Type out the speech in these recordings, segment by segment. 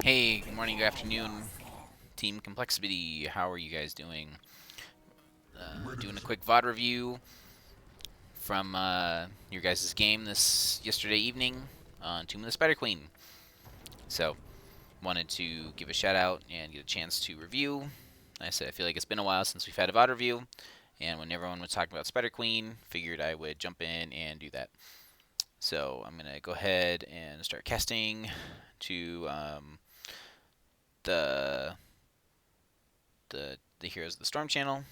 Hey, good morning, good afternoon, Team Complexity. How are you guys doing? Doing a quick VOD review from your guys' game this yesterday evening on Tomb of the Spiderqueen. So, wanted to give a shout out and get a chance to review. I said I feel like it's been a while since we've had a VOD review, and when everyone was talking about Spiderqueen, figured I would jump in and do that. So I'm gonna go ahead and start casting to the the Heroes of the Storm channel.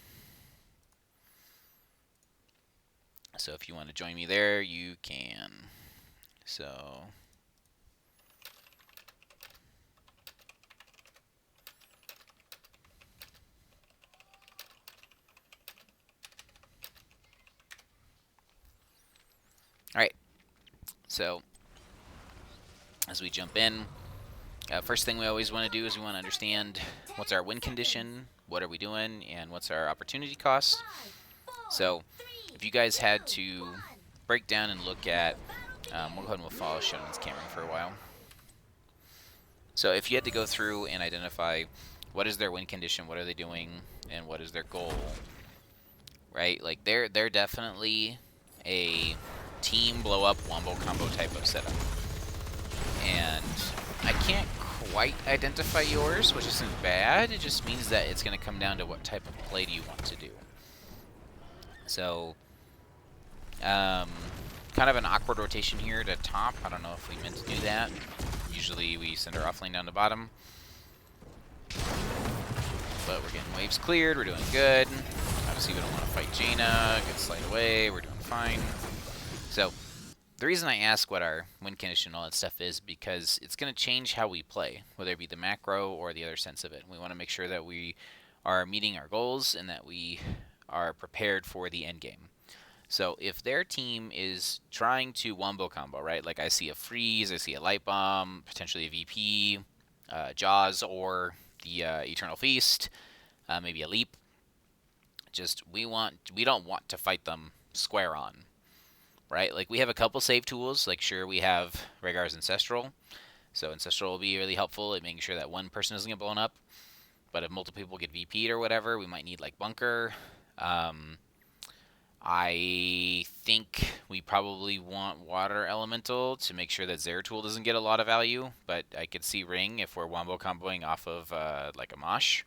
So if you want to join me there, you can. So all right. So as we jump in, first thing we always want to do is we want to understand what's our win condition, what are we doing, and what's our opportunity cost. So if you guys had to break down and look at, we'll go ahead and we'll follow Shonen's camera for a while. So if you had to go through and identify what is their win condition, what are they doing, and what is their goal, right? Like they're definitely a team blow up wombo combo type of setup. And I can't quite identify yours, which isn't bad. It just means that it's going to come down to what type of play do you want to do. So, kind of an awkward rotation here to top. I don't know if we meant to do that. Usually we send our offlane down to bottom. But we're getting waves cleared. We're doing good. Obviously we don't want to fight Jaina. Good slide away. We're doing fine. So, the reason I ask what our win condition and all that stuff is because it's going to change how we play, whether it be the macro or the other sense of it. We want to make sure that we are meeting our goals and that we are prepared for the end game. So if their team is trying to wombo combo, right? Like I see a freeze, I see a light bomb, potentially a VP, Jaws, or the Eternal Feast, maybe a leap. Just we don't want to fight them square on, right? Like we have a couple save tools. Like sure we have Rhaegar's Ancestral, so Ancestral will be really helpful at making sure that one person doesn't get blown up. But if multiple people get VP'd or whatever, we might need like Bunker. I think we probably want Water Elemental to make sure that Zeratul doesn't get a lot of value, but I could see Ring if we're wombo comboing off of like a Mosh.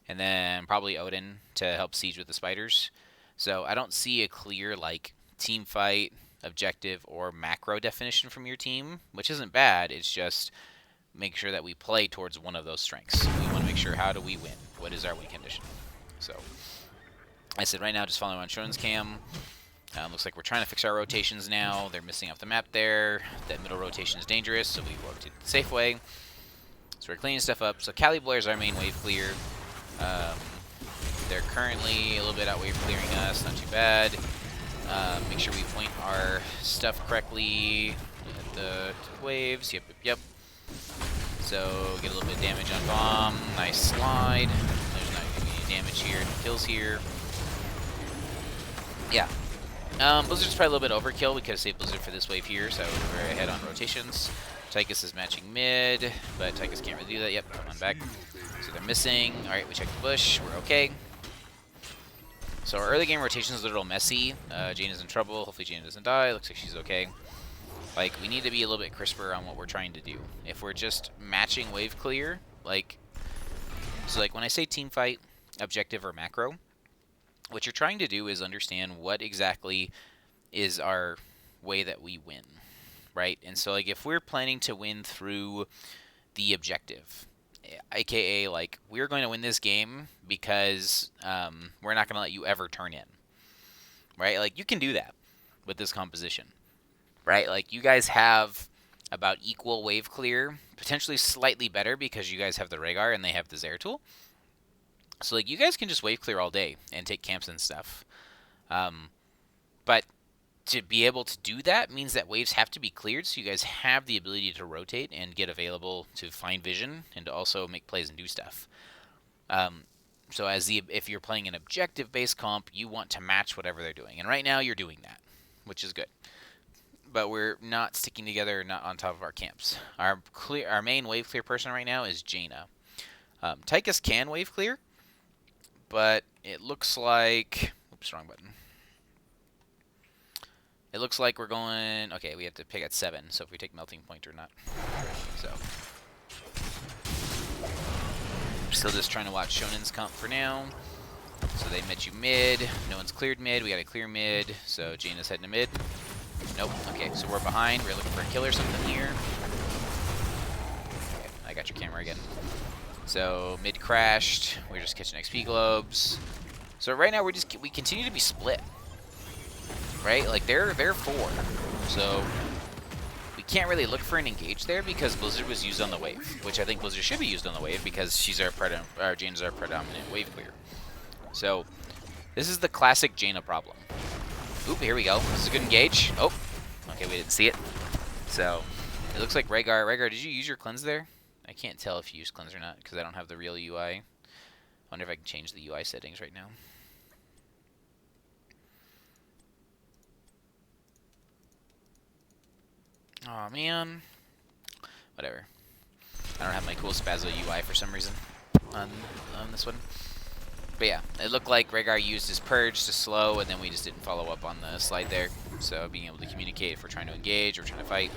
And then probably Odin to help siege with the spiders. So I don't see a clear like team fight, objective, or macro definition from your team, which isn't bad. It's just make sure that we play towards one of those strengths. We want to make sure how do we win? What is our win condition? So I said right now, just following on Shonen's cam. Looks like we're trying to fix our rotations now. They're missing off the map there. That middle rotation is dangerous, so we rotate the safe way. So we're cleaning stuff up. So Caliboy is our main wave clear. They're currently a little bit out wave clearing us, not too bad. Make sure we point our stuff correctly at the waves. Yep. So get a little bit of damage on bomb. Nice slide. There's not going to be any damage here. No kills here. Yeah. Blizzard's probably a little bit overkill. We could have saved Blizzard for this wave here, so we're ahead on rotations. Tychus is matching mid, but Tychus can't really do that. Yep, come on back. So they're missing. Alright, we check the bush. We're okay. So our early game rotation is a little messy. Jaina's in trouble. Hopefully Jaina doesn't die. Looks like she's okay. Like, we need to be a little bit crisper on what we're trying to do. If we're just matching wave clear, like... So, like, when I say team fight, objective, or macro, what you're trying to do is understand what exactly is our way that we win, right? And so, like, if we're planning to win through the objective, aka, like, we're going to win this game because we're not going to let you ever turn in, right? Like, you can do that with this composition, right? Like, you guys have about equal wave clear, potentially slightly better because you guys have the Rhaegar and they have the Zeratul. So, like, you guys can just wave clear all day and take camps and stuff. But to be able to do that means that waves have to be cleared, so you guys have the ability to rotate and get available to find vision and to also make plays and do stuff. So if you're playing an objective-based comp, you want to match whatever they're doing. And right now, you're doing that, which is good. but we're not sticking together, not on top of our camps. Our main wave clear person right now is Jaina. Tychus can wave clear, but it looks like... Oops, wrong button. It looks like we're going... Okay, we have to pick at 7, so if we take Melting Point or not. So... Still just trying to watch Shonen's comp for now. So they met you mid. No one's cleared mid. We got to clear mid. So Jaina's heading to mid. Nope. Okay, so we're behind. We're looking for a kill or something here. Okay, I got your camera again. So mid crashed. We're just catching XP globes. So right now we continue to be split. Right? Like they're 4. So we can't really look for an engage there because Blizzard was used on the wave, which I think Blizzard should be used on the wave because Jaina's our predominant wave clear. So this is the classic Jaina problem. Oop, here we go. This is a good engage. Oh, okay, we didn't see it. So it looks like Rhaegar. Rhaegar, did you use your cleanse there? I can't tell if you used cleanse or not because I don't have the real UI. I wonder if I can change the UI settings right now. Oh man. Whatever. I don't have my cool Spazzo UI for some reason on this one. But yeah, it looked like Rhaegar used his purge to slow, and then we just didn't follow up on the slide there. So being able to communicate if we're trying to engage or trying to fight.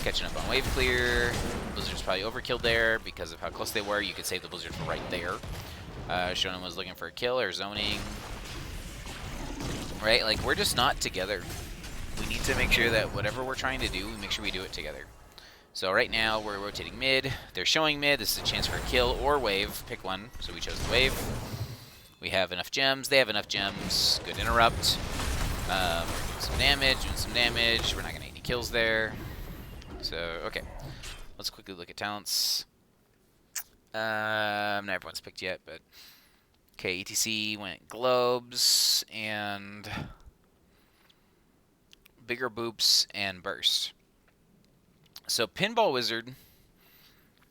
Catching up on wave clear. Blizzard's probably overkilled there because of how close they were. You could save the Blizzard for right there. Shonen was looking for a kill or zoning. Right? Like, we're just not together. We need to make sure that whatever we're trying to do, we make sure we do it together. So right now, we're rotating mid. They're showing mid. This is a chance for a kill or wave. Pick one. So we chose the wave. We have enough gems. They have enough gems. Good interrupt. Doing some damage. We're not going to get any kills there. So, okay. Let's quickly look at talents. Not everyone's picked yet, but... Okay, ETC went globes and... bigger boops and burst. So Pinball Wizard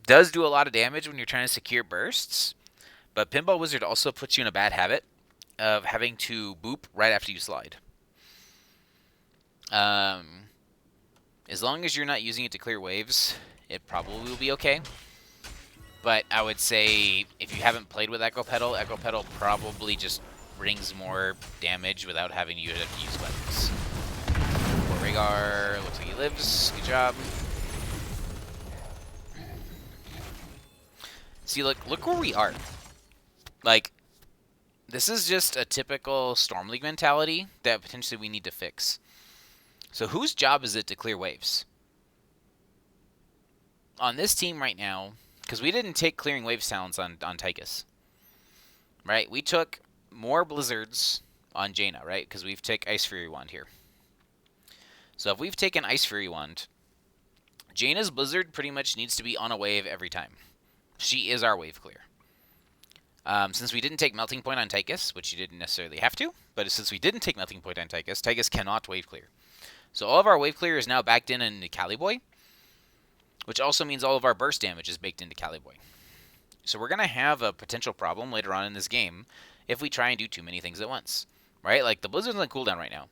does do a lot of damage when you're trying to secure bursts, but Pinball Wizard also puts you in a bad habit of having to boop right after you slide. As long as you're not using it to clear waves, it probably will be okay. But I would say if you haven't played with Echo Pedal probably just brings more damage without having you to use buttons. Rhaegar, looks like he lives. Good job. See, look where we are. Like, this is just a typical Storm League mentality that potentially we need to fix. So whose job is it to clear waves? On this team right now, because we didn't take clearing waves talents on Tychus. Right? We took more blizzards on Jaina, right? Because we've taken Ice Fury Wand here. So if we've taken Ice Fury Wand, Jaina's blizzard pretty much needs to be on a wave every time. She is our wave clear. Since we didn't take Melting Point on Tychus, which you didn't necessarily have to, but since we didn't take Melting Point on Tychus, Tychus cannot wave clear. So all of our wave clear is now backed into Caliboy, which also means all of our burst damage is baked into Caliboy. So we're going to have a potential problem later on in this game if we try and do too many things at once. Right? Like, the blizzard's on cooldown right now.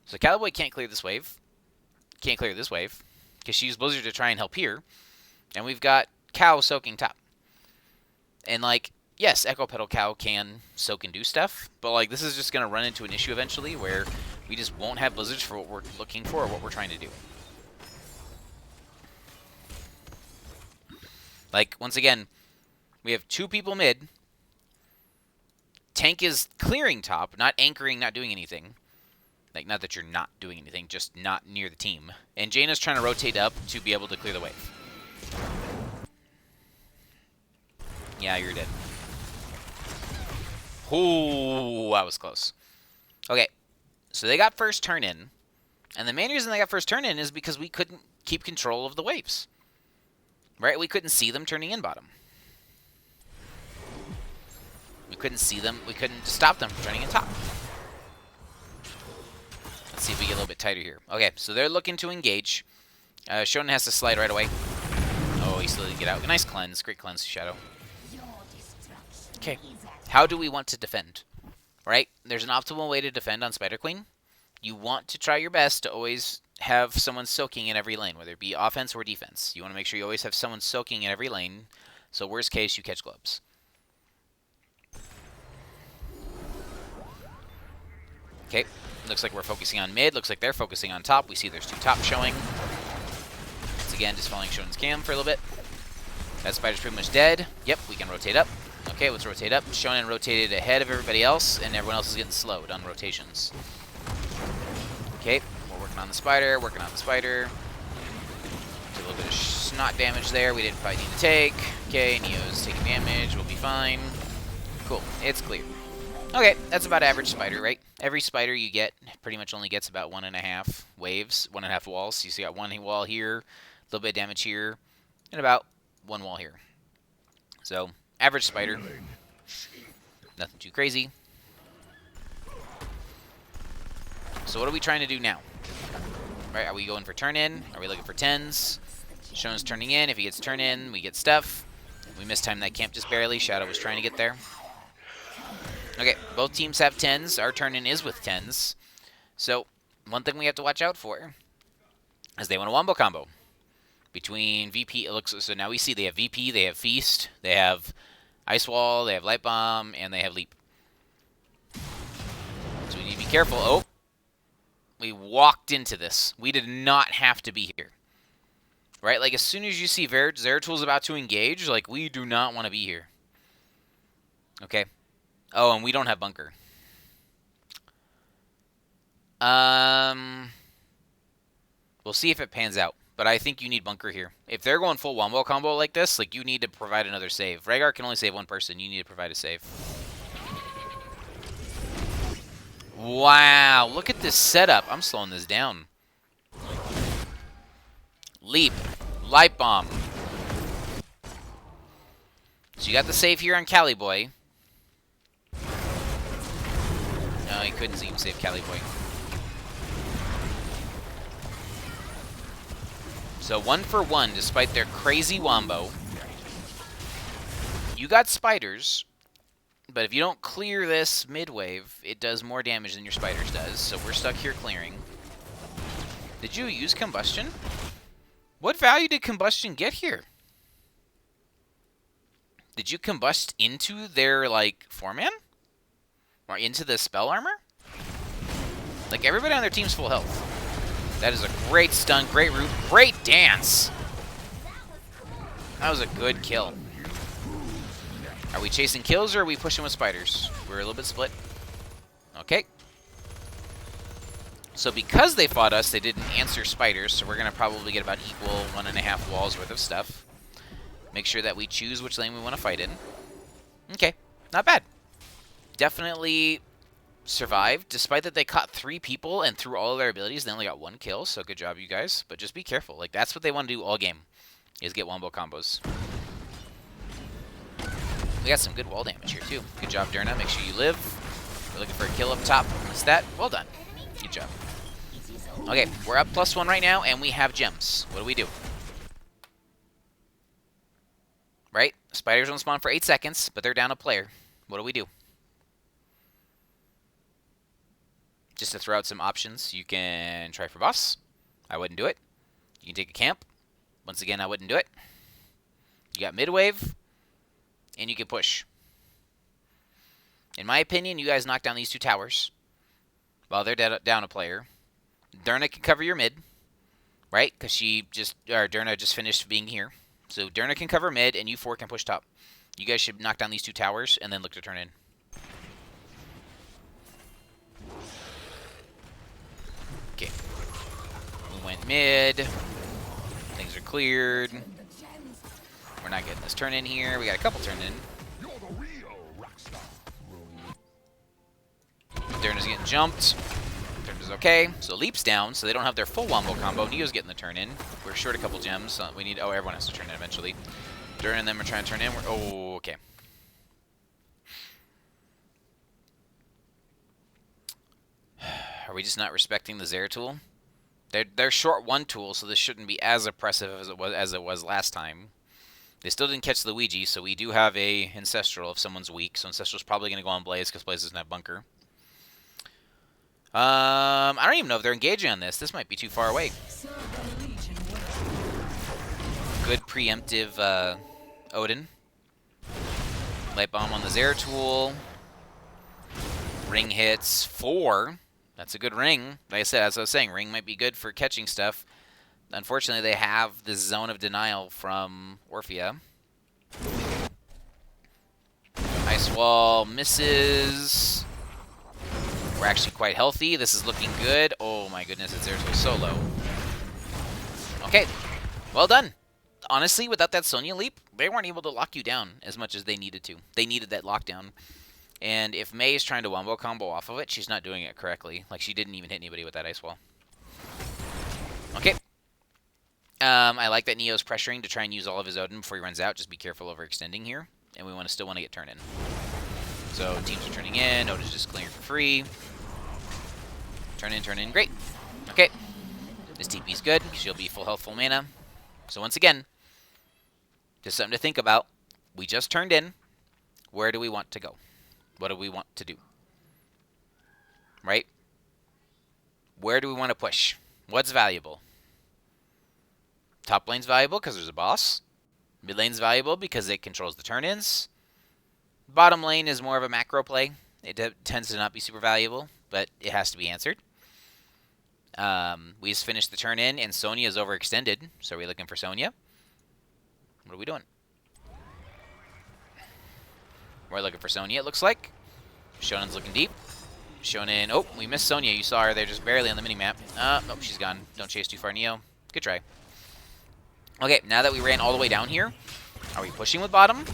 So Caliboy can't clear this wave. Can't clear this wave, because she used Blizzard to try and help here. And we've got Cow soaking top. And, like, yes, Echo Pedal Cow can soak and do stuff, but, like, this is just going to run into an issue eventually where we just won't have Blizzards for what we're looking for or what we're trying to do. Like, once again, we have 2 people mid. Tank is clearing top, not anchoring, not doing anything. Like, not that you're not doing anything, just not near the team. And Jaina's trying to rotate up to be able to clear the wave. Yeah, you're dead. Ooh, that was close. Okay, so they got first turn in. And the main reason they got first turn in is because we couldn't keep control of the waves. Right? We couldn't see them turning in bottom. We couldn't see them. We couldn't stop them from turning in top. Let's see if we get a little bit tighter here. Okay, so they're looking to engage. Shonen has to slide right away. Oh, he still didn't get out. Nice cleanse. Great cleanse, Shadow. Okay. How do we want to defend? Right? There's an optimal way to defend on Spiderqueen. You want to try your best to always have someone soaking in every lane, whether it be offense or defense. You want to make sure you always have someone soaking in every lane. So worst case, you catch globes. Okay, looks like we're focusing on mid. Looks like they're focusing on top. We see there's 2 top showing. Once again, just following Shonen's cam for a little bit. That spider's pretty much dead. Yep, we can rotate up. Okay, let's rotate up. Shonen rotated ahead of everybody else, and everyone else is getting slowed on rotations. Okay, we're working on the spider, Did a little bit of snot damage there we didn't probably need to take. Okay, Neo's taking damage, we'll be fine. Cool, it's clear. Okay, that's about average spider, right? Every spider you get pretty much only gets about 1.5 waves, 1.5 walls. So you got 1 wall here, a little bit of damage here, and about 1 wall here. So, average spider. Nothing too crazy. So what are we trying to do now? Right, are we going for turn-in? Are we looking for 10s? Shonen's turning in. If he gets turn-in, we get stuff. We mistimed that camp just barely. Shadow was trying to get there. Okay, both teams have 10s. Our turn-in is with 10s. So, one thing we have to watch out for is they want a wombo combo. Between VP, it looks so now we see they have VP, they have Feast, they have Ice Wall, they have Light Bomb, and they have Leap. So we need to be careful. Oh, we walked into this. We did not have to be here. Right? Like, as soon as you see Zeratul about to engage, like, we do not want to be here. Okay. Oh, and we don't have bunker. We'll see if it pans out. But I think you need bunker here. If they're going full wombo combo like this, like, you need to provide another save. Rhaegar can only save 1 person. You need to provide a save. Wow, look at this setup. I'm slowing this down. Leap. Light Bomb. So you got the save here on Cali Boy. No, he couldn't even save Cali Boy. So 1 for 1, despite their crazy wombo. You got spiders, but if you don't clear this mid-wave, it does more damage than your spiders does, so we're stuck here clearing. Did you use combustion? What value did combustion get here? Did you combust into their, like, 4-man? Or into the spell armor? Like, everybody on their team's full health. That is a great stun, great root, great dance. That was a good kill. Are we chasing kills or are we pushing with spiders? We're a little bit split. Okay. So because they fought us, they didn't answer spiders, so we're going to probably get about equal 1.5 walls worth of stuff. Make sure that we choose which lane we want to fight in. Okay, not bad. Definitely survived, despite that they caught 3 people and through all of their abilities, they only got 1 kill, so good job, you guys. But just be careful. Like, that's what they want to do all game, is get wombo combos. We got some good wall damage here, too. Good job, Derna. Make sure you live. We're looking for a kill up top. Missed that. Well done. Good job. Okay, we're up +1 right now, and we have gems. What do we do? Right? Spiders don't spawn for 8 seconds, but they're down a player. What do we do? Just to throw out some options, you can try for boss. I wouldn't do it. You can take a camp. Once again, I wouldn't do it. You got mid-wave, and you can push. In my opinion, you guys knock down these 2 towers while they're down a player. Derna can cover your mid, right? Because Derna just finished being here. So Derna can cover mid, and you 4 can push top. You guys should knock down these 2 towers and then look to turn in. Okay. We went mid. Things are cleared. We're not getting this turn in here. We got a couple turn in. Derna's getting jumped. Derna's okay. So Leap's down, so they don't have their full wombo combo. Neo's getting the turn in. We're short a couple gems. We need. Oh, everyone has to turn in eventually. Derna and them are trying to turn in. Oh, okay. Are we just not respecting the Zeratul? They're short 1 tool, so this shouldn't be as oppressive as it was last time. They still didn't catch the Ouija, so we do have a Ancestral if someone's weak. So Ancestral's probably going to go on Blaze because Blaze doesn't have bunker. I don't even know if they're engaging on this. This might be too far away. Good preemptive Odin. Light Bomb on the Zeratul. Ring hits 4. That's a good ring. Like I said, as I was saying, ring might be good for catching stuff. Unfortunately, they have this Zone of Denial from Orphea. Ice Wall misses. We're actually quite healthy. This is looking good. Oh my goodness, it's Zeratul so low. Okay, well done. Honestly, without that Sonya leap, they weren't able to lock you down as much as they needed to. They needed that lockdown. And if Mei is trying to wombo combo off of it, she's not doing it correctly. Like, she didn't even hit anybody with that Ice Wall. Okay. I like that Neo's pressuring to try and use all of his Odin before he runs out. Just be careful overextending here. And we still want to get turn in. So, teams are turning in. Odin's just clearing for free. Turn in. Great. Okay. This TP's good. She'll be full health, full mana. So, once again, just something to think about. We just turned in. Where do we want to go? What do we want to do? Right? Where do we want to push? What's valuable? Top lane's valuable because there's a boss. Mid lane's valuable because it controls the turn-ins. Bottom lane is more of a macro play. It tends to not be super valuable, but it has to be answered. We just finished the turn-in, and Sonya is overextended. So are we looking for Sonya? What are we doing? We're looking for Sonya, it looks like. Shonen's looking deep. Shonen... Oh, we missed Sonya. You saw her there just barely on the minimap. Nope, she's gone. Don't chase too far, Neo. Good try. Okay, now that we ran all the way down here, are we pushing with bottom?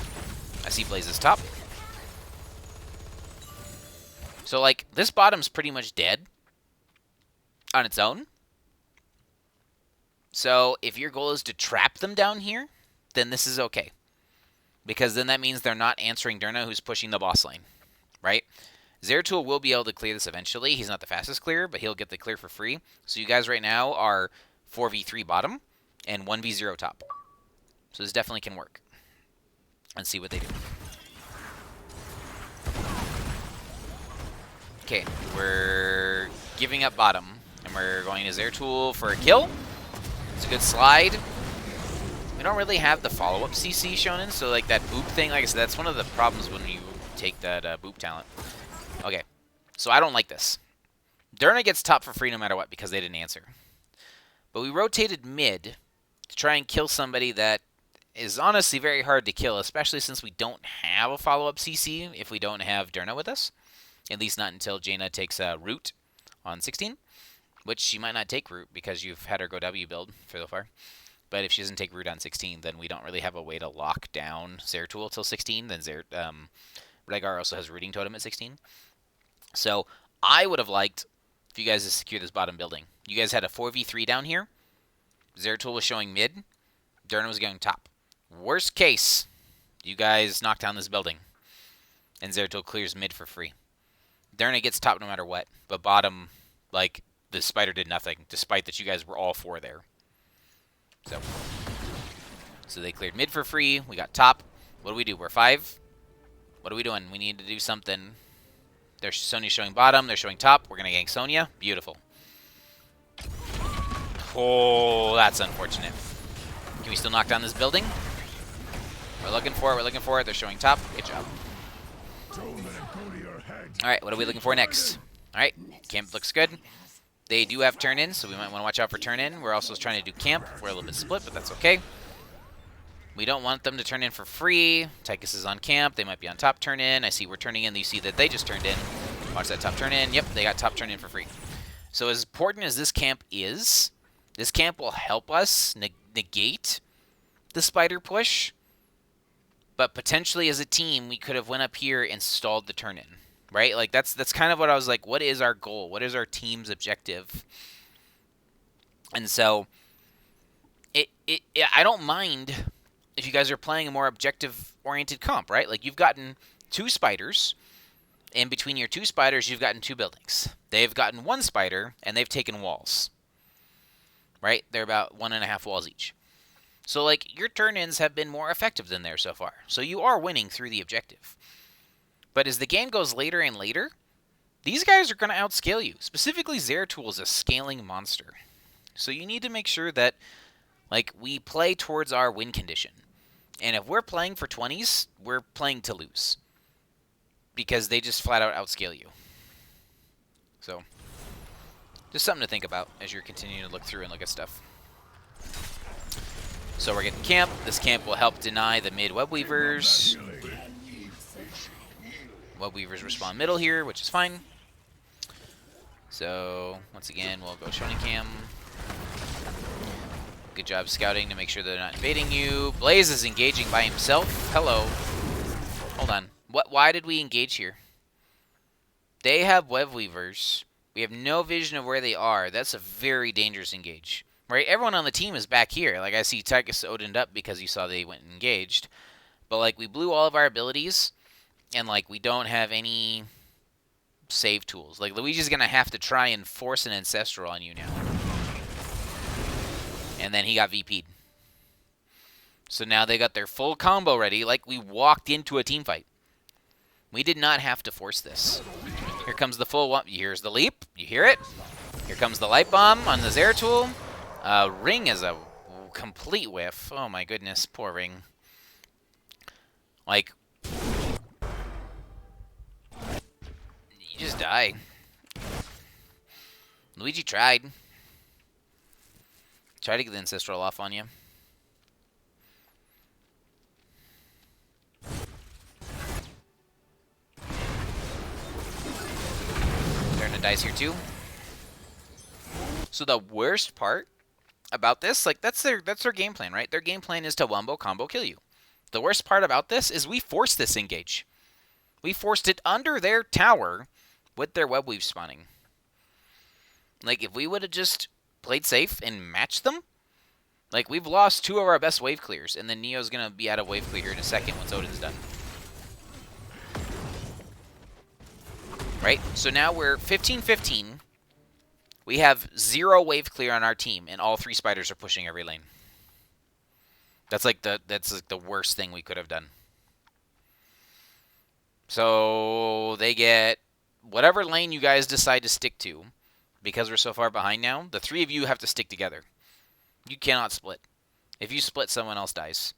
I see Blaze's top. So, like, this bottom's pretty much dead on its own. So, if your goal is to trap them down here, then this is okay. Because then that means they're not answering Durna, who's pushing the boss lane, right? Zeratul will be able to clear this eventually. He's not the fastest clear, but he'll get the clear for free. So you guys right now are 4v3 bottom and 1v0 top. So this definitely can work. Let's see what they do. Okay, we're giving up bottom, and we're going to Zeratul for a kill. It's a good slide. We don't really have the follow-up CC Shonen, so like that boop thing, like I said, that's one of the problems when you take that boop talent. Okay, so I don't like this. Durna gets top for free no matter what because they didn't answer. But we rotated mid to try and kill somebody that is honestly very hard to kill, especially since we don't have a follow-up CC if we don't have Durna with us. At least not until Jaina takes Root on 16, which she might not take Root because you've had her go W build for so far. But if she doesn't take Root on 16, then we don't really have a way to lock down Zeratul till 16. Then Rhaegar also has Rooting Totem at 16. So I would have liked if you guys to secure this bottom building. You guys had a 4v3 down here. Zeratul was showing mid. Durna was going top. Worst case, you guys knock down this building. And Zeratul clears mid for free. Durna gets top no matter what. But bottom, like, the Spider did nothing, despite that you guys were all 4 there. So they cleared mid for free. We got top. What do we do? We're 5. What are we doing? We need to do something. Sonya's showing bottom. They're showing top. We're going to gank Sonya. Beautiful. Oh, that's unfortunate. Can we still knock down this building? We're looking for it. We're looking for it. They're showing top. Good job. Alright, what are we looking for next? Alright, camp looks good. They do have turn-in, so we might want to watch out for turn-in. We're also trying to do camp. We're a little bit split, but that's okay. We don't want them to turn in for free. Tychus is on camp. They might be on top turn-in. I see we're turning in. You see that they just turned in. Watch that top turn-in. Yep, they got top turn-in for free. So as important as this camp is, this camp will help us negate the Spider push. But potentially as a team, we could have went up here and stalled the turn-in. Right? Like, that's kind of what I was like, what is our goal? What is our team's objective? And so, I don't mind if you guys are playing a more objective-oriented comp, right? Like, you've gotten 2 spiders, and between your 2 spiders, you've gotten 2 buildings. They've gotten 1 spider, and they've taken walls. Right? They're about 1.5 walls each. So, like, your turn-ins have been more effective than theirs so far. So you are winning through the objective. But as the game goes later and later, these guys are going to outscale you. Specifically, Zeratul is a scaling monster. So you need to make sure that, like, we play towards our win condition. And if we're playing for 20s, we're playing to lose. Because they just flat out outscale you. So, just something to think about as you're continuing to look through and look at stuff. So we're getting camp. This camp will help deny the mid web weavers. Web weavers respond middle here, which is fine. So, once again, we'll go Shonen Cam. Good job scouting to make sure they're not invading you. Blaze is engaging by himself. Hello. Hold on. Why did we engage here? They have web weavers. We have no vision of where they are. That's a very dangerous engage. Right? Everyone on the team is back here. Like, I see Tychus Odin'd up because you saw they went and engaged. But, like, we blew all of our abilities. And, like, we don't have any save tools. Like, Luigi's going to have to try and force an Ancestral on you now. And then he got VP'd. So now they got their full combo ready. Like, we walked into a team fight. We did not have to force this. Here comes the full one. Here's the leap. You hear it? Here comes the light bomb on the Zeratul. Ring is a complete whiff. Oh my goodness, poor Ring. Like, you just die. Luigi tried. Tried to get the Ancestral off on you. Turn the dice here too. So the worst part about this, like, that's their game plan, right? Their game plan is to wombo combo kill you. The worst part about this is we forced this engage. We forced it under their tower with their web weave spawning. Like, if we would have just played safe and matched them, like, we've lost 2 of our best wave clears, and then Neo's gonna be out of wave clear here in a second once Odin's done. Right? So now we're 15-15. We have 0 wave clear on our team, and all 3 spiders are pushing every lane. That's like the worst thing we could have done. So they get whatever lane you guys decide to stick to, because we're so far behind now. The 3 of you have to stick together. You cannot split. If you split, someone else dies.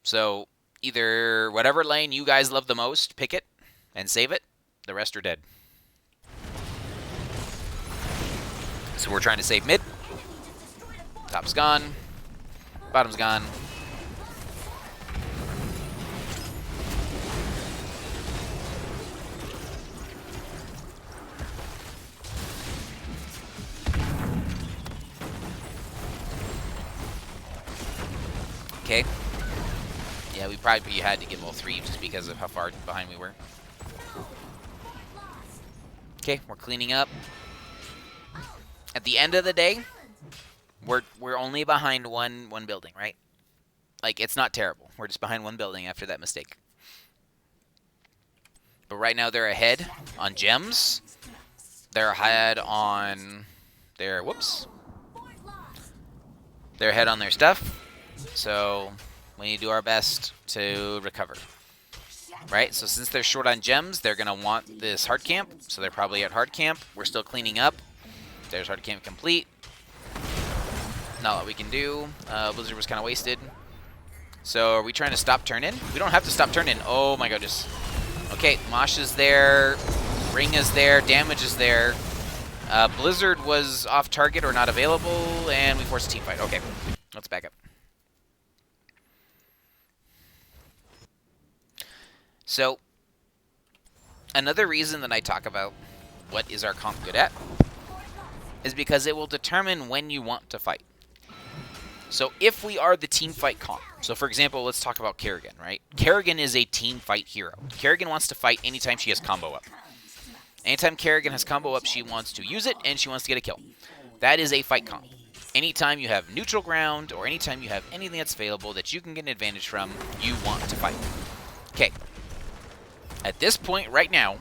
So either whatever lane you guys love the most, pick it and save it. The rest are dead. So we're trying to save mid. Top's gone. Bottom's gone. Okay. Yeah, we probably had to give all 3 just because of how far behind we were. Okay, we're cleaning up. At the end of the day, we're only behind one building, right? Like, it's not terrible. We're just behind 1 building after that mistake. But right now they're ahead on gems. They're ahead on their They're ahead on their stuff. So we need to do our best to recover. Right? So since they're short on gems, they're going to want this hard camp. So they're probably at hard camp. We're still cleaning up. There's hard camp complete. Not a lot we can do. Blizzard was kind of wasted. So are we trying to stop turn in? We don't have to stop turn in. Oh my goodness. Okay, Mosh is there. Ring is there. Damage is there. Blizzard was off target or not available. And we forced a team fight. Okay, let's back up. So, another reason that I talk about what is our comp good at is because it will determine when you want to fight. So if we are the team fight comp, so for example, let's talk about Kerrigan, right? Kerrigan is a team fight hero. Kerrigan wants to fight anytime she has combo up. Anytime Kerrigan has combo up, she wants to use it and she wants to get a kill. That is a fight comp. Anytime you have neutral ground or anytime you have anything that's available that you can get an advantage from, you want to fight. Okay. At this point right now,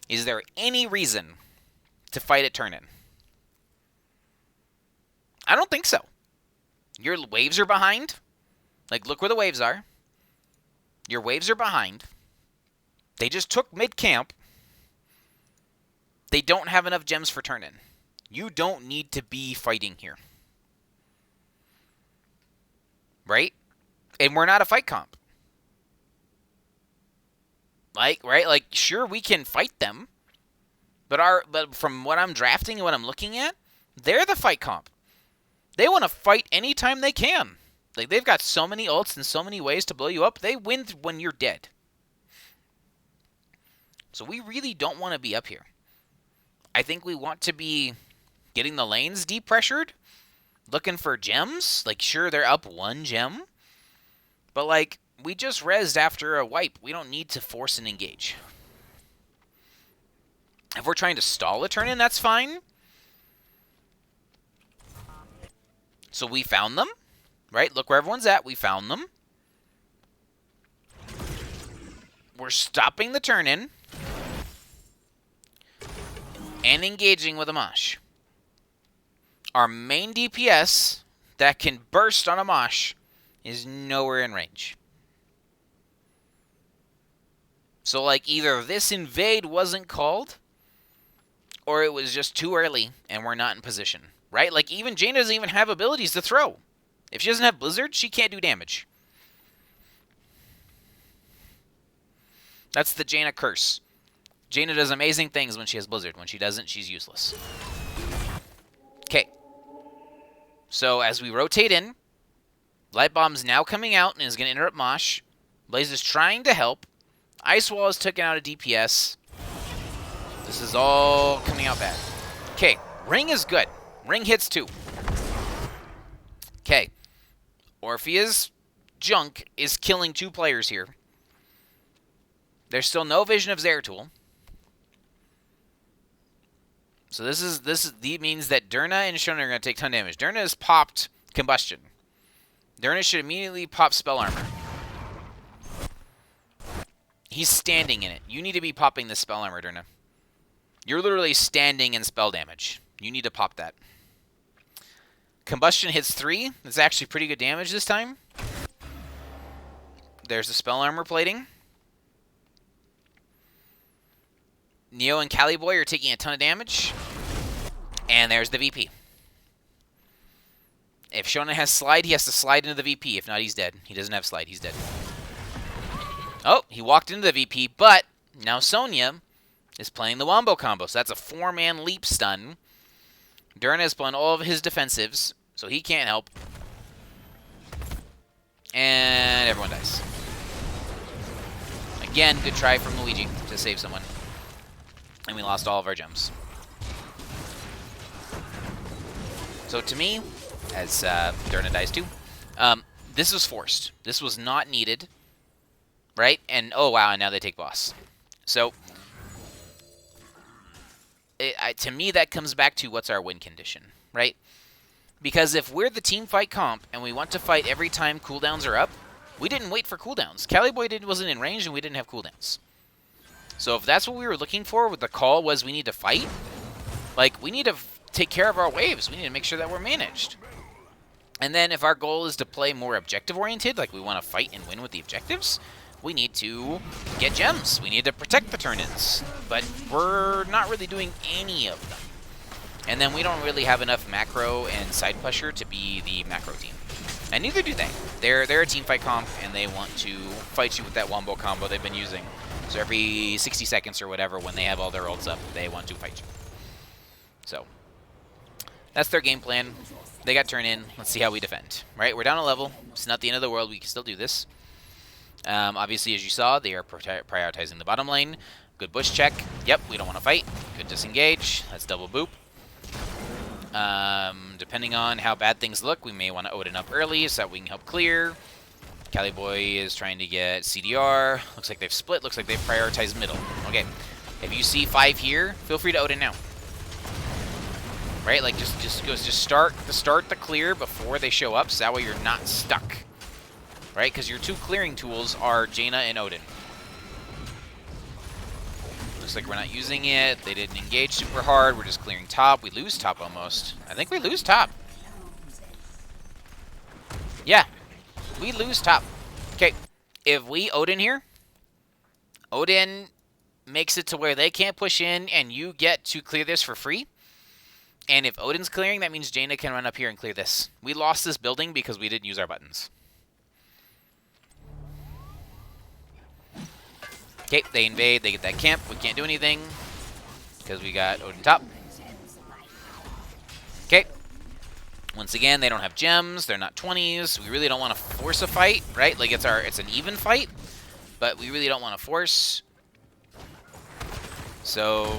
is there any reason to fight at turn-in? I don't think so. Your waves are behind. Like, look where the waves are. Your waves are behind. They just took mid-camp. They don't have enough gems for turn-in. You don't need to be fighting here. Right? And we're not a fight comp. Like, right? Like, sure, we can fight them. But from what I'm drafting and what I'm looking at, they're the fight comp. They want to fight anytime they can. Like, they've got so many ults and so many ways to blow you up. They win when you're dead. So we really don't want to be up here. I think we want to be getting the lanes deep pressured, looking for gems. Like, sure, they're up 1 gem. But, like, we just rezzed after a wipe. We don't need to force and engage. If we're trying to stall a turn-in, that's fine. So we found them, right? Look where everyone's at. We found them. We're stopping the turn-in and engaging with a mosh. Our main DPS that can burst on a mosh is nowhere in range. So, like, either this invade wasn't called, or it was just too early and we're not in position, right? Like, even Jaina doesn't even have abilities to throw. If she doesn't have Blizzard, she can't do damage. That's the Jaina curse. Jaina does amazing things when she has Blizzard. When she doesn't, she's useless. Okay. So, as we rotate in, Light Bomb's now coming out and is going to interrupt Mosh. Blaze is trying to help. Ice Wall is taken out of DPS. This is all coming out bad. Okay, Ring is good. Ring hits 2. Okay. Orphea's junk is killing 2 players here. There's still no vision of Zeratul. So this means that Durna and Shona are going to take ton damage. Durna has popped Combustion. Durna should immediately pop Spell Armor. He's standing in it. You need to be popping the Spell Armor, Durna. You're literally standing in spell damage. You need to pop that. Combustion hits 3. That's actually pretty good damage this time. There's the Spell Armor plating. Neo and Caliboy are taking a ton of damage. And there's the VP. If Shona has Slide, he has to slide into the VP. If not, he's dead. He doesn't have Slide. He's dead. Oh, he walked into the VP, but now Sonya is playing the Wombo combo. So that's a 4-man leap stun. Durna is playing all of his defensives, so he can't help. And everyone dies. Again, good try from Luigi to save someone. And we lost all of our gems. So to me, as Durna dies too, this was forced. This was not needed. Right? And, oh wow, and now they take boss. So, to me, that comes back to what's our win condition, right? Because if we're the team fight comp and we want to fight every time cooldowns are up, we didn't wait for cooldowns. Caliboy wasn't in range and we didn't have cooldowns. So if that's what we were looking for with the call was we need to fight, like, we need to take care of our waves. We need to make sure that we're managed. And then if our goal is to play more objective-oriented, like we want to fight and win with the objectives, we need to get gems. We need to protect the turn-ins. But we're not really doing any of them. And then we don't really have enough macro and side pusher to be the macro team. And neither do they. They're a team fight comp, and they want to fight you with that Wombo combo they've been using. So every 60 seconds or whatever, when they have all their ults up, they want to fight you. So, that's their game plan. They got turn in. Let's see how we defend. Right, we're down a level. It's not the end of the world. We can still do this. Obviously, as you saw, they are prioritizing the bottom lane. Good bush check. Yep, we don't want to fight. Good disengage. Let's double boop. Depending on how bad things look, we may want to Odin up early so that we can help clear. Caliboy is trying to get CDR. Looks like they've split. Looks like they've prioritized middle. Okay, if you see 5 here, feel free to Odin now. Right, like just start the clear before they show up, so that way you're not stuck. Right, because your 2 clearing tools are Jaina and Odin. Looks like we're not using it. They didn't engage super hard. We're just clearing top. We lose top almost. I think we lose top. Yeah, we lose top. Okay, if we Odin here, Odin makes it to where they can't push in, and you get to clear this for free. And if Odin's clearing, that means Jaina can run up here and clear this. We lost this building because we didn't use our buttons. Okay, they invade, they get that camp. We can't do anything because we got Odin top. Okay. Once again, they don't have gems. They're not 20s. We really don't want to force a fight, right? Like, it's an even fight, but we really don't want to force. So,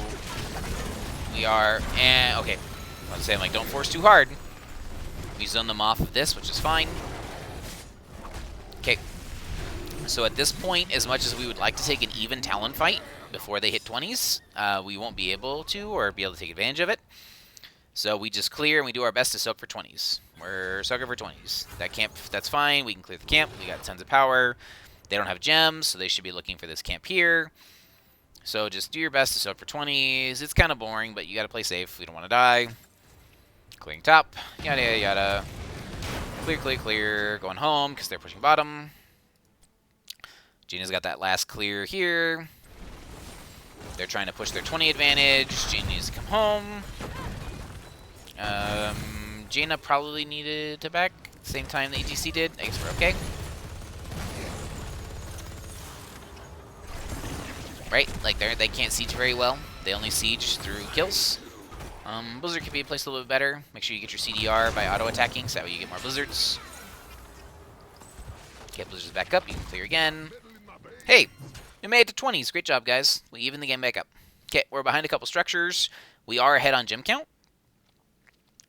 we are... okay. I was saying, like, don't force too hard. We zone them off of this, which is fine. Okay. So at this point, as much as we would like to take an even Talon fight before they hit 20s, we won't be able to, or be able to take advantage of it. So we just clear, and we do our best to soak for 20s. We're soaking for 20s. That camp, that's fine. We can clear the camp. We got tons of power. They don't have gems, so they should be looking for this camp here. So just do your best to soak for 20s. It's kind of boring, but you got to play safe. We don't want to die. Clearing top. Yada, yada, yada. Clear, clear, clear. Going home because they're pushing bottom. Gina's got that last clear here. They're trying to push their 20 advantage. Gina needs to come home. Gina probably needed to back same time the EGC did. I guess we're okay. Right? Like, they can't siege very well. They only siege through kills. Blizzard could be placed a little bit better. Make sure you get your CDR by auto-attacking, so that way you get more blizzards. Get blizzards back up. You can clear again. Hey, we made it to 20s. Great job, guys. We even the game back up. Okay, we're behind a couple structures. We are ahead on gem count.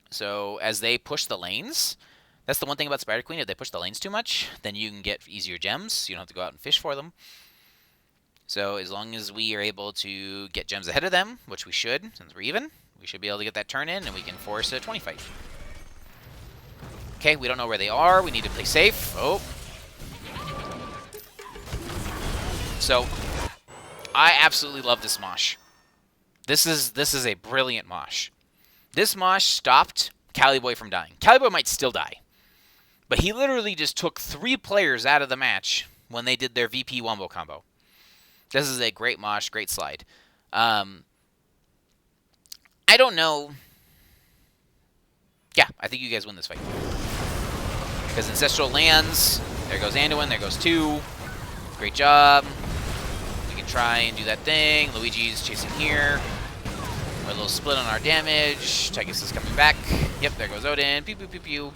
So as they push the lanes, that's the one thing about Spiderqueen. If they push the lanes too much, then you can get easier gems. You don't have to go out and fish for them. So as long as we are able to get gems ahead of them, which we should, since we're even, we should be able to get that turn in, and we can force a 20 fight. Okay, we don't know where they are. We need to play safe. Oh. So, I absolutely love this mosh. This is a brilliant mosh. This mosh stopped Caliboy from dying. Caliboy might still die, but he literally just took 3 players out of the match when they did their VP wombo combo. This is a great mosh, great slide. I don't know. Yeah, I think you guys win this fight. Because Ancestral lands. There goes Anduin. There goes 2. Great job. We can try and do that thing. Luigi's chasing here. We're a little split on our damage. Tychus is coming back. Yep, there goes Odin. Pew, pew, pew, pew.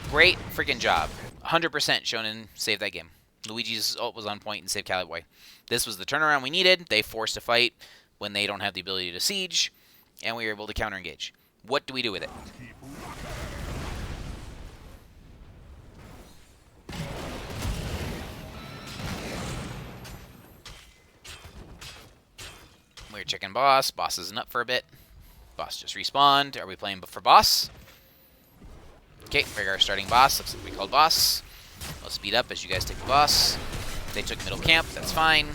Great freaking job. 100% Shonen saved that game. Luigi's ult was on point and saved Caliboy. This was the turnaround we needed. They forced a fight when they don't have the ability to siege, and we were able to counter-engage. What do we do with it? We're checking boss. Boss isn't up for a bit. Boss just respawned. Are we playing for boss? Okay, figure our starting boss. Looks like we called boss. We'll speed up as you guys take the boss. They took middle camp. That's fine.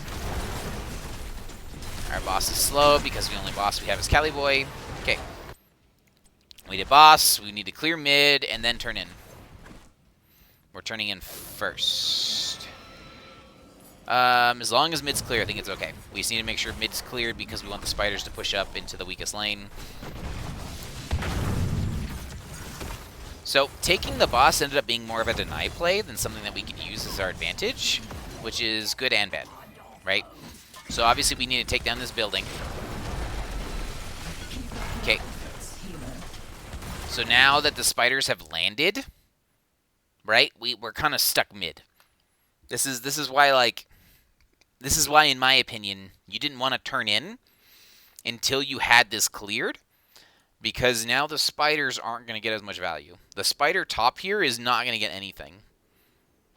Our boss is slow because the only boss we have is Caliboy. Okay. We did boss. We need to clear mid and then turn in. We're turning in first. As long as mid's clear, I think it's okay. We just need to make sure mid's cleared because we want the spiders to push up into the weakest lane. So, taking the boss ended up being more of a deny play than something that we could use as our advantage, which is good and bad, right? So, obviously, we need to take down this building. Okay. So, now that the spiders have landed, right, we're kind of stuck mid. This is why, like, this is why, in my opinion, you didn't want to turn in until you had this cleared. Because now the spiders aren't going to get as much value. The spider top here is not going to get anything.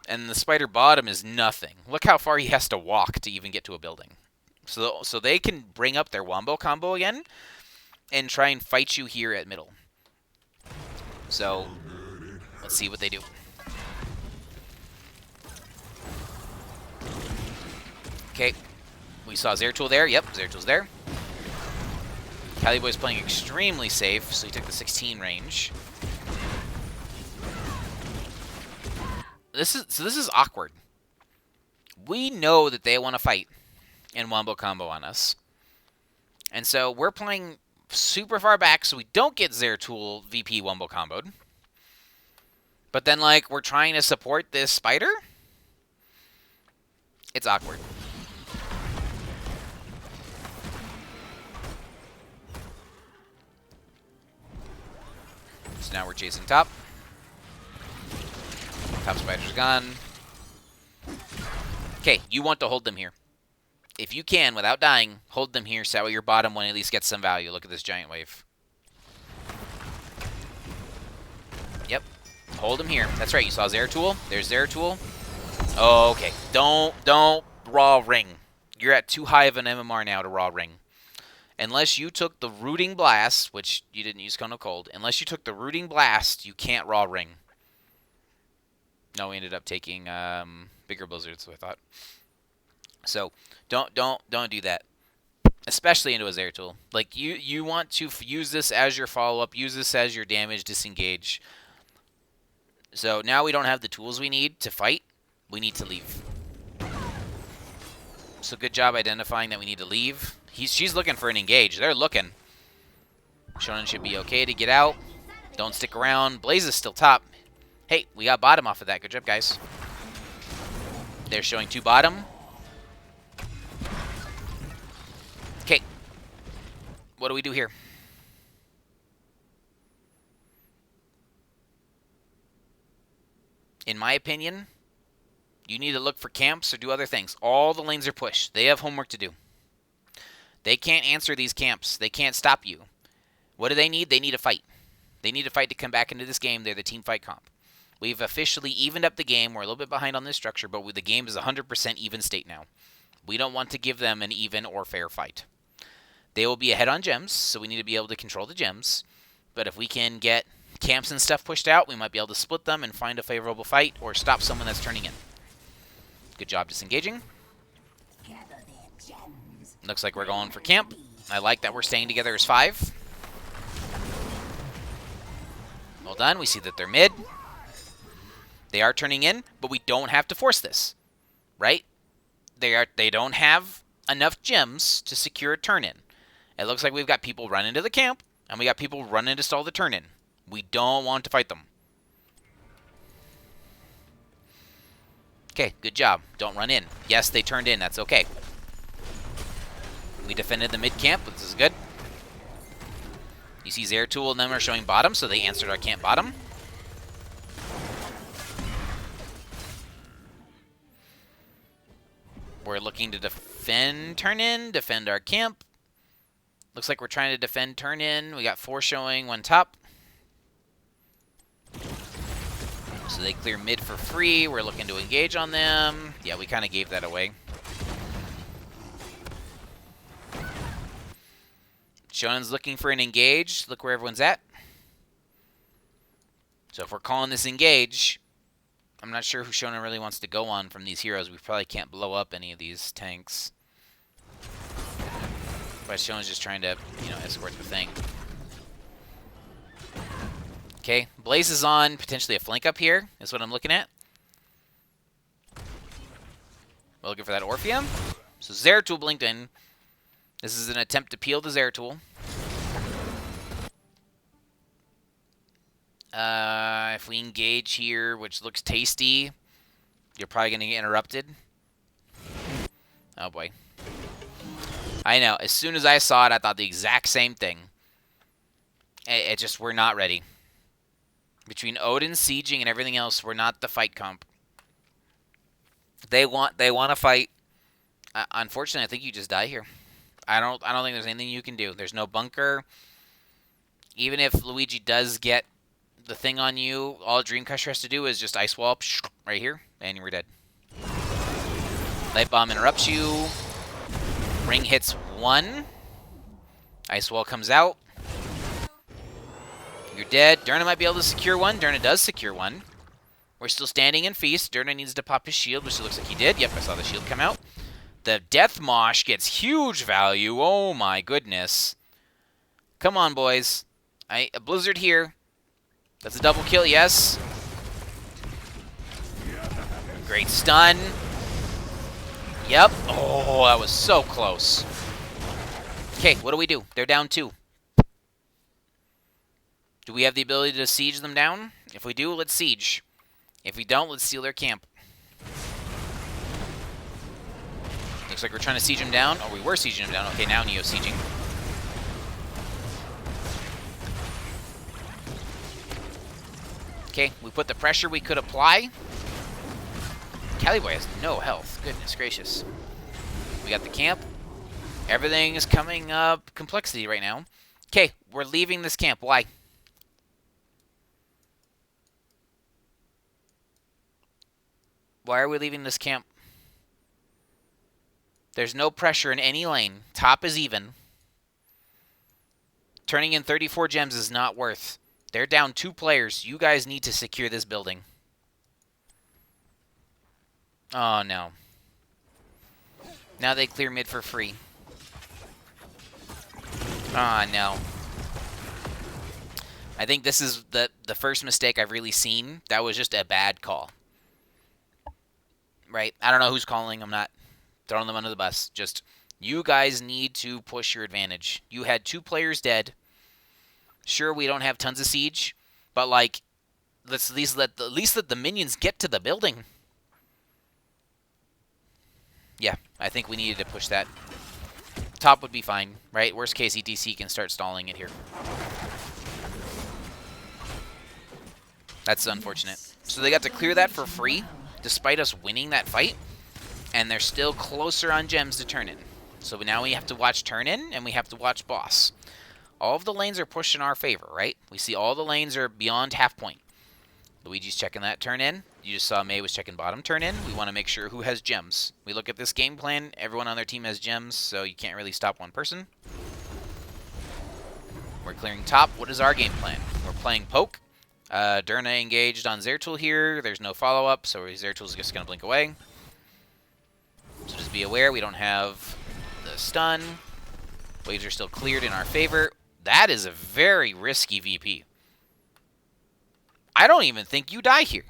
And the spider bottom is nothing. Look how far he has to walk to even get to a building. So they can bring up their wombo combo again and try and fight you here at middle. So, let's see what they do. Okay, we saw Zeratul there. Yep, Zeratul's there. Caliboy's playing extremely safe, so he took the 16 range. This is awkward. We know that they want to fight. and wombo combo on us. And so we're playing super far back so we don't get Zeratul VP wombo comboed. But then, like, we're trying to support this spider? It's awkward. So now we're chasing top. Top spider's gone. Okay, you want to hold them here. If you can, without dying, hold them here so that way your bottom one at least gets some value. Look at this giant wave. Yep. Hold them here. That's right, you saw Zeratul. There's Zeratul. Oh, okay. Don't raw ring. You're at too high of an MMR now to raw ring. Unless you took the Rooting Blast, which you didn't use Cone of Cold. Unless you took the Rooting Blast, you can't raw ring. No, we ended up taking bigger blizzards, so I thought. So don't do that, especially into a Zeratul. Like you want to use this as your follow up, use this as your damage disengage. So now we don't have the tools we need to fight. We need to leave. So good job identifying that we need to leave. She's looking for an engage. They're looking. Shonen should be okay to get out. Don't stick around. Blaze is still top. Hey, we got bottom off of that. Good job, guys. They're showing 2 bottom. Okay. What do we do here? In my opinion, you need to look for camps or do other things. All the lanes are pushed. They have homework to do. They can't answer these camps. They can't stop you. What do they need? They need a fight. They need a fight to come back into this game. They're the team fight comp. We've officially evened up the game. We're a little bit behind on this structure, but the game is 100% even state now. We don't want to give them an even or fair fight. They will be ahead on gems, so we need to be able to control the gems. But if we can get camps and stuff pushed out, we might be able to split them and find a favorable fight or stop someone that's turning in. Good job disengaging. Looks like we're going for camp. I like that we're staying together as 5. Well done. We see that they're mid. They are turning in, but we don't have to force this, right? They don't have enough gems to secure a turn-in. It looks like we've got people run into the camp, and we got people running to stall the turn-in. We don't want to fight them. Okay, good job. Don't run in. Yes, they turned in. That's okay. We defended the mid-camp. This is good. You see Zeratul and them are showing bottom, so they answered our camp bottom. We're looking to defend turn-in, defend our camp. Looks like we're trying to defend turn-in. We got 4 showing, 1 top. So they clear mid for free. We're looking to engage on them. Yeah, we kind of gave that away. Shonen's looking for an engage. Look where everyone's at. So if we're calling this engage, I'm not sure who Shonen really wants to go on from these heroes. We probably can't blow up any of these tanks. But Shonen's just trying to, escort the thing. Okay, Blaze is on potentially a flank up here, is what I'm looking at. We're looking for that Orpheum. So Zeratul blinked in. This is an attempt to peel the Zeratul. If we engage here, which looks tasty, you're probably going to get interrupted. Oh, boy. I know. As soon as I saw it, I thought the exact same thing. It just, we're not ready. Between Odin, sieging, and everything else, we're not the fight comp. They want to fight. Unfortunately, I think you just die here. I don't think there's anything you can do. There's no bunker. Even if Luigi does get the thing on you, all Dreamcatcher has to do is just ice wall right here, and you're dead. Light bomb interrupts you. Ring hits 1. Ice wall comes out. You're dead. Derna might be able to secure 1. Derna does secure 1. We're still standing in feast. Derna needs to pop his shield, which it looks like he did. Yep, I saw the shield come out. The Death Mosh gets huge value. Oh my goodness. Come on, boys. A Blizzard here. That's a double kill, yes. Great stun. Yep. Oh, that was so close. Okay, what do? They're down 2. Do we have the ability to siege them down? If we do, let's siege. If we don't, let's steal their camp. Looks like we're trying to siege them down. Oh, we were sieging them down. Okay, now Neo's sieging. Okay, we put the pressure we could apply. Caliboy has no health. Goodness gracious. We got the camp. Everything is coming up complexity right now. Okay, we're leaving this camp. Why? Why are we leaving this camp? There's no pressure in any lane. Top is even. Turning in 34 gems is not worth. They're down 2 players. You guys need to secure this building. Oh, no. Now they clear mid for free. Ah, no. I think this is the first mistake I've really seen. That was just a bad call. Right? I don't know who's calling. I'm not throwing them under the bus. Just, you guys need to push your advantage. You had 2 players dead. Sure, we don't have tons of siege, but, like, let's at least let the minions get to the building. Yeah, I think we needed to push that. Top would be fine, right? Worst case, ETC can start stalling it here. That's unfortunate. So they got to clear that for free, despite us winning that fight, and they're still closer on gems to turn in. So now we have to watch turn in, and we have to watch boss. All of the lanes are pushed in our favor, right? We see all the lanes are beyond half point. Luigi's checking that turn in. You just saw May was checking bottom turn in. We want to make sure who has gems. We look at this game plan. Everyone on their team has gems, so you can't really stop one person. We're clearing top. What is our game plan? We're playing poke. Durna engaged on Zeratul here. There's no follow-up, so Zeratul's just going to blink away. So just be aware we don't have the stun. Waves are still cleared in our favor. That is a very risky VP. I don't even think you die here.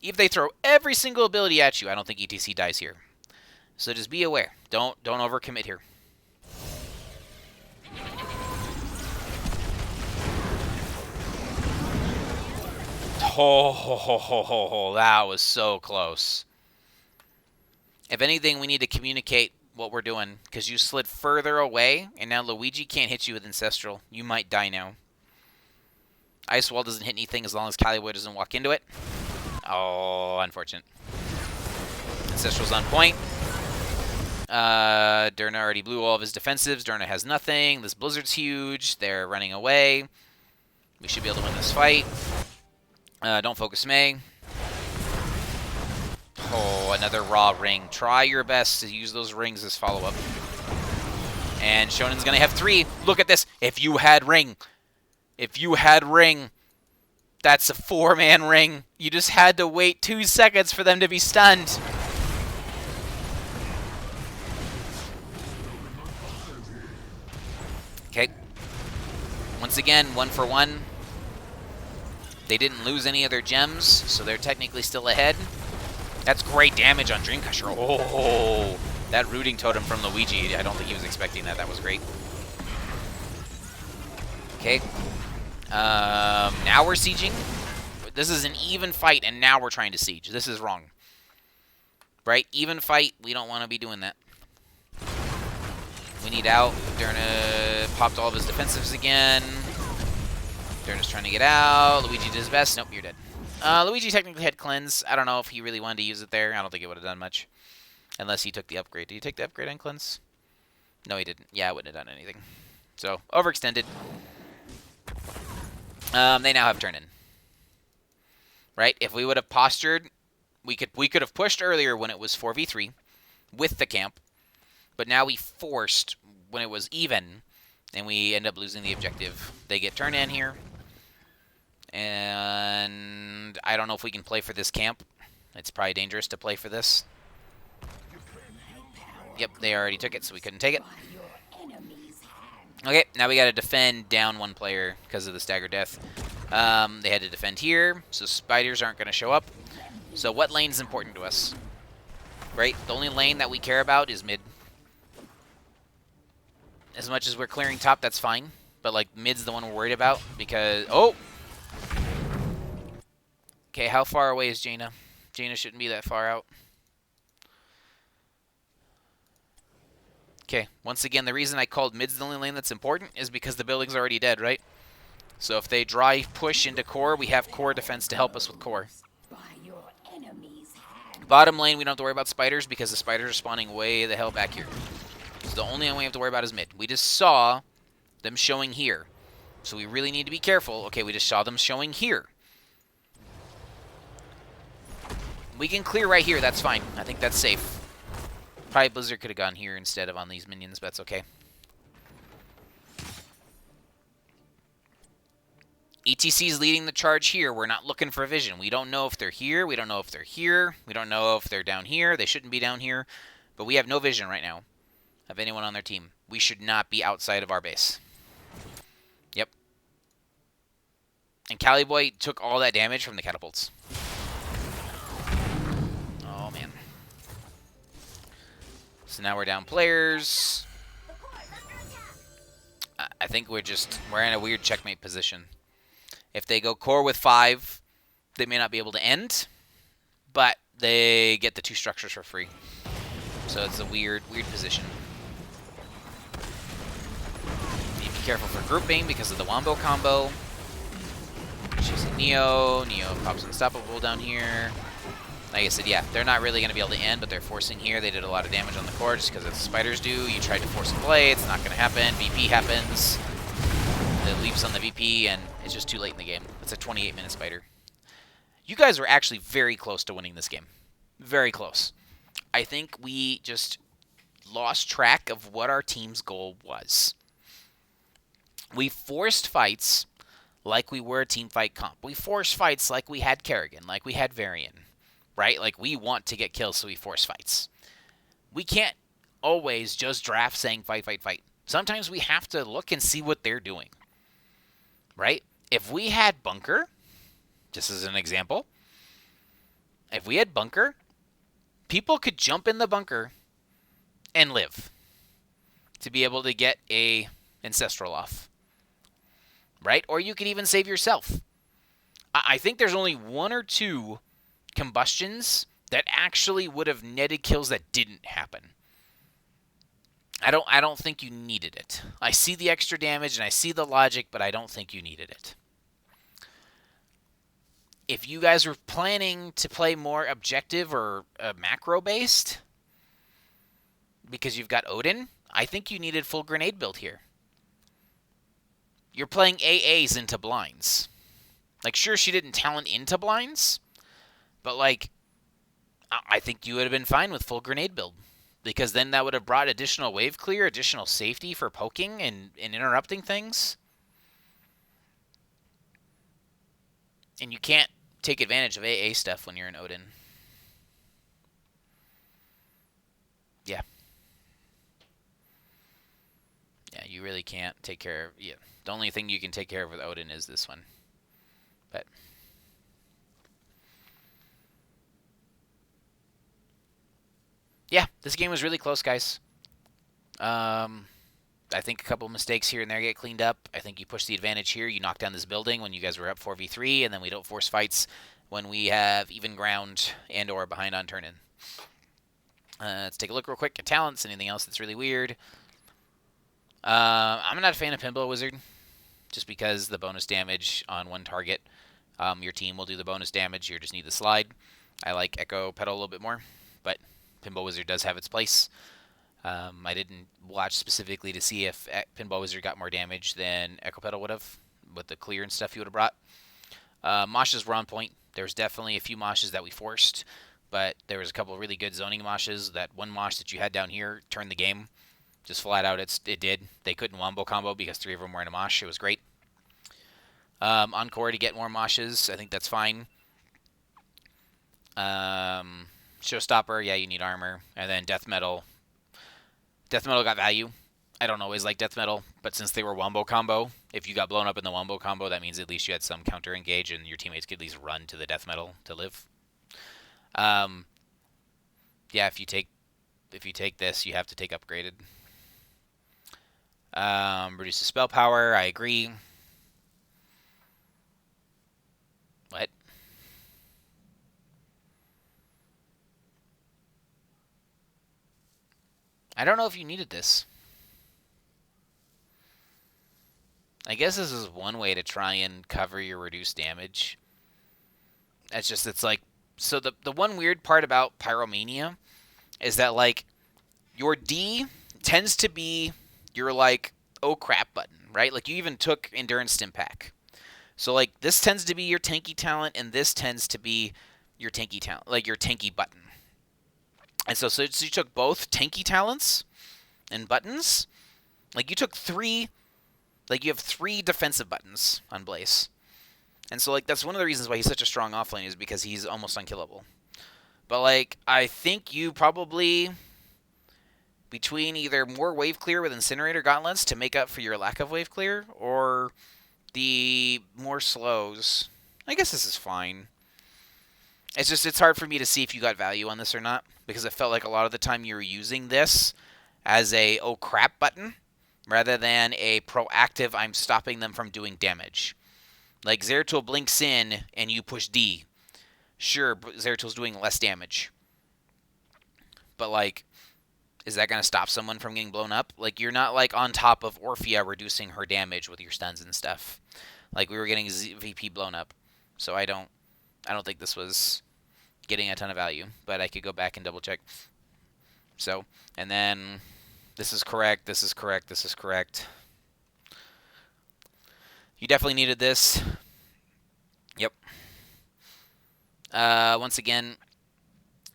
If they throw every single ability at you, I don't think ETC dies here. So just be aware. Don't overcommit here. Oh, that was so close. If anything, we need to communicate what we're doing, because you slid further away, and now Luigi can't hit you with Ancestral. You might die now. Ice Wall doesn't hit anything as long as Caliboy doesn't walk into it. Oh, unfortunate. Ancestral's on point. Durna already blew all of his defensives. Durna has nothing. This Blizzard's huge. They're running away. We should be able to win this fight. Don't focus May. Oh, another raw ring. Try your best to use those rings as follow-up. And Shonen's going to have 3. Look at this. If you had ring. If you had ring. That's a 4-man ring. You just had to wait 2 seconds for them to be stunned. Okay. Once again, 1 for 1. They didn't lose any of their gems, so they're technically still ahead. That's great damage on Dreamcatcher. Oh, that rooting totem from Luigi. I don't think he was expecting that. That was great. Okay. Now we're sieging. This is an even fight, and now we're trying to siege. This is wrong. Right? Even fight. We don't want to be doing that. We need out. Durna popped all of his defensives again. Durna's trying to get out. Luigi did his best. Nope, you're dead. Luigi technically had cleanse. I don't know if he really wanted to use it there. I don't think it would have done much. Unless he took the upgrade. Did he take the upgrade on cleanse? No, he didn't. Yeah, it wouldn't have done anything. So, overextended. They now have turn-in. Right? If we would have postured, we could have pushed earlier when it was 4v3 with the camp. But now we forced when it was even, and we end up losing the objective. They get turn-in here. And I don't know if we can play for this camp. It's probably dangerous to play for this. Yep, they already took it, so we couldn't take it. Okay, now we got to defend down 1 player because of the stagger death. They had to defend here, so spiders aren't going to show up. So what lane is important to us? right? The only lane that we care about is mid. As much as we're clearing top, that's fine. But, like, mid's the one we're worried about because... Oh! Okay, how far away is Jaina? Jaina shouldn't be that far out. Okay, once again, the reason I called mid's the only lane that's important is because the building's already dead, right? So if they drive push into core, we have core defense to help us with core. Bottom lane, we don't have to worry about spiders because the spiders are spawning way the hell back here. So the only one we have to worry about is mid. We just saw them showing here. So we really need to be careful. Okay, we just saw them showing here. We can clear right here. That's fine. I think that's safe. Probably Blizzard could have gone here instead of on these minions, but that's okay. ETC's leading the charge here. We're not looking for vision. We don't know if they're here. We don't know if they're here. We don't know if they're down here. They shouldn't be down here. But we have no vision right now of anyone on their team. We should not be outside of our base. Yep. And Caliboy took all that damage from the catapults. Oh, man. So now we're down players. I think we're in a weird checkmate position. If they go core with 5, they may not be able to end, but they get the 2 structures for free. So it's a weird position. Need to be careful for grouping because of the Wombo combo. Chasing Neo. Neo pops unstoppable down here. Like I said, yeah, they're not really going to be able to end, but they're forcing here. They did a lot of damage on the core just because the spiders do. You tried to force a play. It's not going to happen. VP happens. It leaps on the VP, and it's just too late in the game. It's a 28-minute spider. You guys were actually very close to winning this game. Very close. I think we just lost track of what our team's goal was. We forced fights like we were a team fight comp. We forced fights like we had Kerrigan, like we had Varian, right? Like we want to get kills, so we force fights. We can't always just draft saying fight, fight, fight. Sometimes we have to look and see what they're doing. Right? If we had bunker, just as an example, if we had bunker, people could jump in the bunker and live to be able to get a ancestral off. Right? Or you could even save yourself. I think there's only 1 or 2 combustions that actually would have netted kills that didn't happen. I don't think you needed it. I see the extra damage and I see the logic, but I don't think you needed it. If you guys were planning to play more objective or macro-based, because you've got Odin, I think you needed full grenade build here. You're playing AAs into blinds. Like, sure, she didn't talent into blinds, but, like, I think you would have been fine with full grenade build. Because then that would have brought additional wave clear, additional safety for poking and interrupting things. And you can't take advantage of AA stuff when you're in Odin. Yeah. Yeah, you really can't take care of... Yeah, the only thing you can take care of with Odin is this one. But... yeah, this game was really close, guys. I think a couple mistakes here and there get cleaned up. I think you push the advantage here. You knock down this building when you guys were up 4v3, and then we don't force fights when we have even ground and or behind on turn-in. Let's take a look real quick at talents. Anything else that's really weird? I'm not a fan of Pinball Wizard, just because the bonus damage on one target. Your team will do the bonus damage. You just need the slide. I like Echo Pedal a little bit more, but... Pinball Wizard does have its place. I didn't watch specifically to see if Pinball Wizard got more damage than Echo Pedal would have with the clear and stuff he would have brought. Moshes were on point. There was definitely a few moshes that we forced, but there was a couple of really good zoning moshes. That one mosh that you had down here turned the game. Just flat out, it did. They couldn't wombo combo because 3 of them were in a mosh. It was great. Encore to get more moshes. I think that's fine. Showstopper, yeah, you need armor. And then Death Metal. Death Metal got value. I don't always like Death Metal, but since they were wombo combo, if you got blown up in the wombo combo, that means at least you had some counter engage and your teammates could at least run to the Death Metal to live. Yeah, yeah, if you take this, you have to take upgraded. Reduces spell power. I agree. What? I don't know if you needed this. I guess this is one way to try and cover your reduced damage. It's like, so the one weird part about Pyromania is that, like, your D tends to be your, like, oh crap button, right? Like, you even took Endurance Stim Pack. So, like, this tends to be your tanky talent, and this tends to be your tanky talent, like, your tanky button. And so you took both tanky talents and buttons. Like, you took three, like, you have 3 defensive buttons on Blaze. And so, like, that's one of the reasons why he's such a strong offlane, is because he's almost unkillable. But, like, I think you probably, between either more wave clear with Incinerator Gauntlets to make up for your lack of wave clear, or the more slows, I guess this is fine. It's just, it's hard for me to see if you got value on this or not, because it felt like a lot of the time you were using this as a oh crap button, rather than a proactive I'm stopping them from doing damage. Like, Zeratul blinks in and you push D. Sure, Zeratul's doing less damage. But, like, is that going to stop someone from getting blown up? Like, you're not, like, on top of Orphea reducing her damage with your stuns and stuff. Like, we were getting VP blown up. So I don't think this was getting a ton of value. But I could go back and double check. So, and then this is correct, this is correct, this is correct. You definitely needed this. Yep. Once again,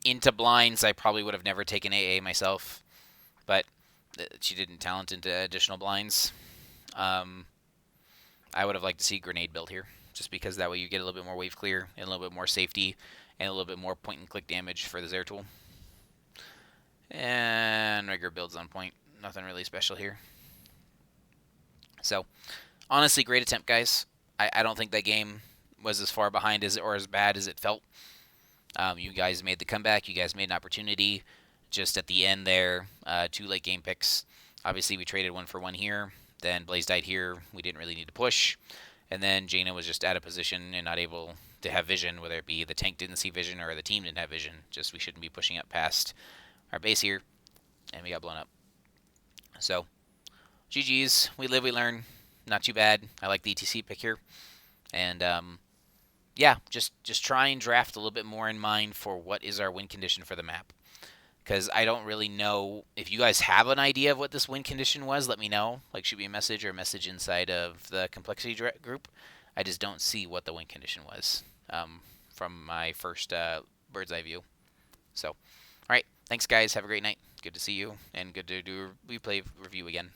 into blinds, I probably would have never taken AA myself, but she didn't talent into additional blinds. I would have liked to see grenade build here, just because that way you get a little bit more wave clear and a little bit more safety and a little bit more point and click damage for the Zeratul. And regular builds on point. Nothing really special here. So, honestly, great attempt, guys. I don't think that game was as far behind as or as bad as it felt. You guys made the comeback. You guys made an opportunity. Just at the end there, 2 late game picks. Obviously, we traded 1 for 1 here. Then Blaze died here. We didn't really need to push. And then Jaina was just out of position and not able to have vision, whether it be the tank didn't see vision or the team didn't have vision. Just we shouldn't be pushing up past our base here. And we got blown up. So, GG's. We live, we learn. Not too bad. I like the ETC pick here. And, yeah, just try and draft a little bit more in mind for what is our win condition for the map. Because I don't really know. If you guys have an idea of what this win condition was, let me know. Like, shoot me a message or a message inside of the complexity group. I just don't see what the win condition was from my first bird's eye view. So, all right. Thanks, guys. Have a great night. Good to see you, and good to do a replay review again.